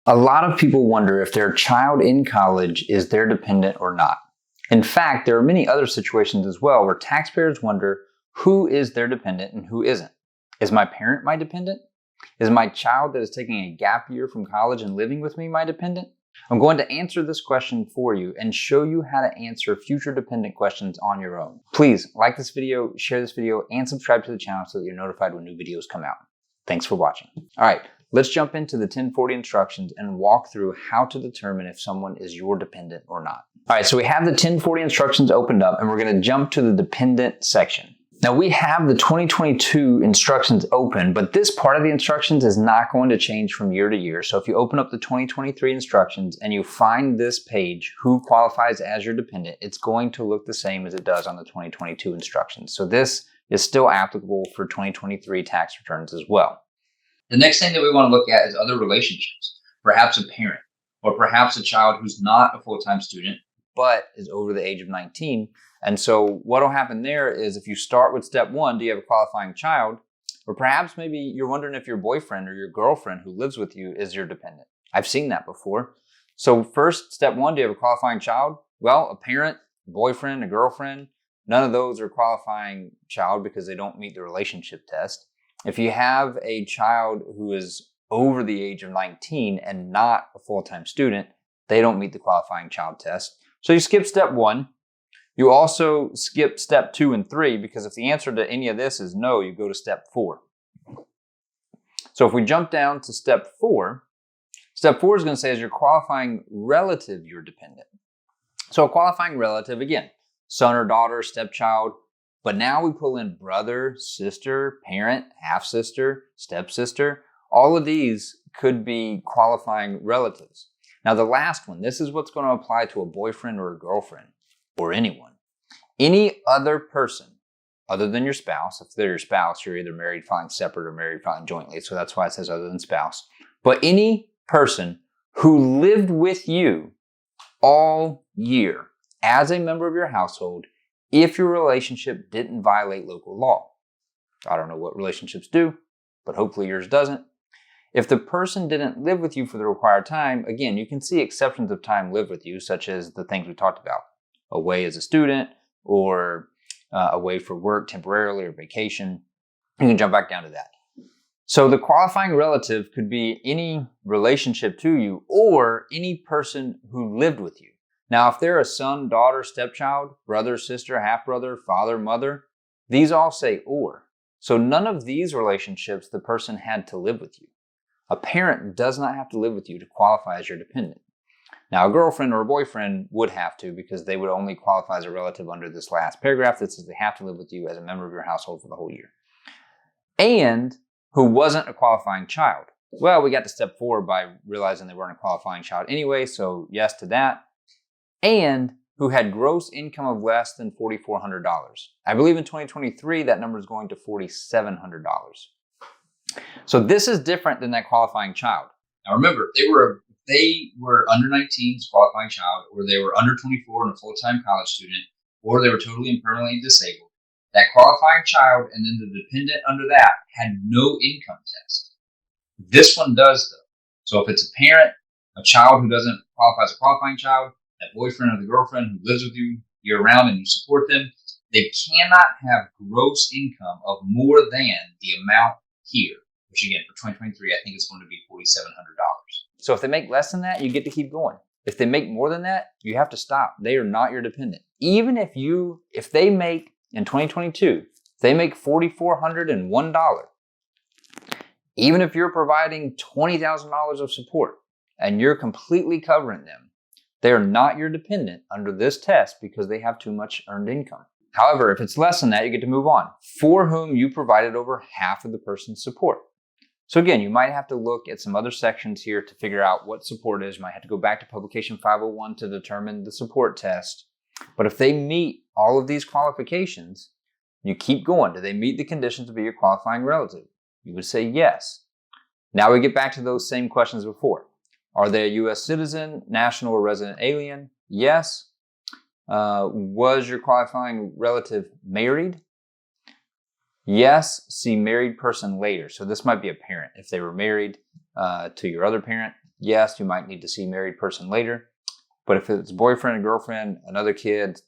A lot of people wonder if their child in college is their dependent or not. In fact, there are many other situations as well where taxpayers wonder who is their dependent and who isn't. Is my parent my dependent? Is my child that is taking a gap year from college and living with me my dependent? I'm going to answer this question for you and show you how to answer future dependent questions on your own. Please like this video, share this video, and subscribe to the channel so that you're notified when new videos come out. Thanks for watching. All right, let's jump into the 1040 instructions and walk through how to determine if someone is your dependent or not. All right, so we have the 1040 instructions opened up and we're going to jump to the dependent section. Now we have the 2022 instructions open, but this part of the instructions is not going to change from year to year. So if you open up the 2023 instructions and you find this page, who qualifies as your dependent, it's going to look the same as it does on the 2022 instructions. So this is still applicable for 2023 tax returns as well. The next thing that we want to look at is other relationships, perhaps a parent, or perhaps a child who's not a full-time student, but is over the age of 19. And so what will happen there is if you start with step one, do you have a qualifying child? Or perhaps maybe you're wondering if your boyfriend or your girlfriend who lives with you is your dependent. I've seen that before. So first, step one, do you have a qualifying child? Well, a parent, a boyfriend, a girlfriend, none of those are qualifying child because they don't meet the relationship test. If you have a child who is over the age of 19 and not a full-time student, they don't meet the qualifying child test. So you skip step one. You also skip step 2 and 3 because if the answer to any of this is no, you go to step 4. So if we jump down to step 4 is going to say is your qualifying relative your dependent. So a qualifying relative, again, son or daughter, stepchild, but now we pull in brother, sister, parent, half-sister, stepsister. All of these could be qualifying relatives. Now the last one, this is what's going to apply to a boyfriend or a girlfriend or anyone. Any other person other than your spouse, if they're your spouse, you're either married filing separate or married filing jointly, so that's why it says other than spouse. But any person who lived with you all year as a member of your household, if your relationship didn't violate local law. I don't know what relationships do, but hopefully yours doesn't. If the person didn't live with you for the required time, again, you can see exceptions of time lived with you, such as the things we talked about. Away as a student or away for work temporarily or vacation. You can jump back down to that. So the qualifying relative could be any relationship to you or any person who lived with you. Now, if they're a son, daughter, stepchild, brother, sister, half-brother, father, mother, these all say or. So none of these relationships the person had to live with you. A parent does not have to live with you to qualify as your dependent. Now, a girlfriend or a boyfriend would have to because they would only qualify as a relative under this last paragraph that says they have to live with you as a member of your household for the whole year. And who wasn't a qualifying child. Well, we got to step 4 by realizing they weren't a qualifying child anyway, so yes to that. And who had gross income of less than $4,400. I believe in 2023 that number is going to $4,700. So this is different than that qualifying child. Now remember, they were under 19 as a qualifying child, or they were under 24 and a full-time college student, or they were totally and permanently disabled. That qualifying child and then the dependent under that had no income test. This one does though. So if it's a parent, a child who doesn't qualify as a qualifying child, that boyfriend or the girlfriend who lives with you year-round and you support them, they cannot have gross income of more than the amount here, which again, for 2023, I think it's going to be $4,700. So if they make less than that, you get to keep going. If they make more than that, you have to stop. They are not your dependent. Even if they make, in 2022, they make $4,401, even if you're providing $20,000 of support and you're completely covering them, they are not your dependent under this test because they have too much earned income. However, if it's less than that, you get to move on, for whom you provided over half of the person's support. So again, you might have to look at some other sections here to figure out what support is. You might have to go back to Publication 501 to determine the support test. But if they meet all of these qualifications, you keep going. Do they meet the conditions to be your qualifying relative? You would say yes. Now we get back to those same questions before. Are they a U.S. citizen, national or resident alien? Yes. Was your qualifying relative married? Yes. See married person later. So this might be a parent. If they were married to your other parent, yes, you might need to see married person later. But if it's boyfriend and girlfriend, another kid,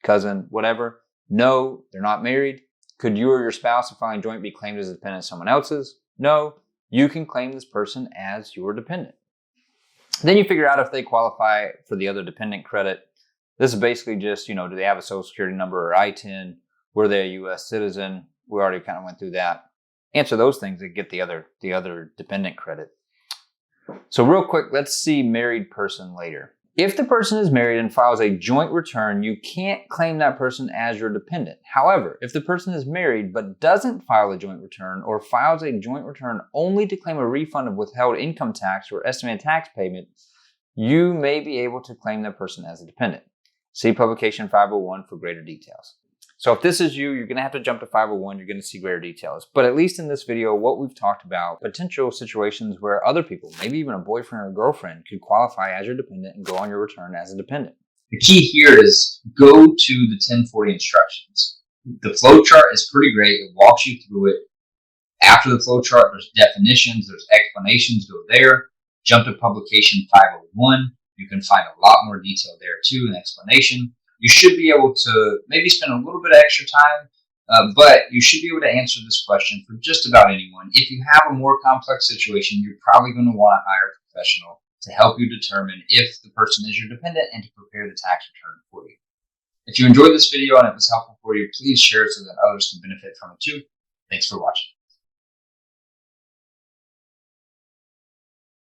cousin, whatever, no, they're not married. Could you or your spouse, if filing joint, be claimed as a dependent of someone else's? No, you can claim this person as your dependent. Then you figure out if they qualify for the other dependent credit. This is basically just, do they have a social security number or ITIN? Were they a U.S. citizen? We already kind of went through that. Answer those things and get the other dependent credit. So real quick, let's see married person later. If the person is married and files a joint return, you can't claim that person as your dependent. However, if the person is married but doesn't file a joint return or files a joint return only to claim a refund of withheld income tax or estimated tax payment, you may be able to claim that person as a dependent. See publication 501 for greater details. So if this is you, you're going to have to jump to 501. You're going to see greater details. But at least in this video, what we've talked about, potential situations where other people, maybe even a boyfriend or girlfriend, could qualify as your dependent and go on your return as a dependent. The key here is go to the 1040 instructions. The flow chart is pretty great. It walks you through it. After the flow chart, there's definitions, there's explanations, go there. Jump to publication 501. You can find a lot more detail there too, an explanation. You should be able to maybe spend a little bit of extra time, but you should be able to answer this question for just about anyone. If you have a more complex situation, you're probably going to want to hire a professional to help you determine if the person is your dependent and to prepare the tax return for you. If you enjoyed this video and it was helpful for you, please share it so that others can benefit from it too. Thanks for watching.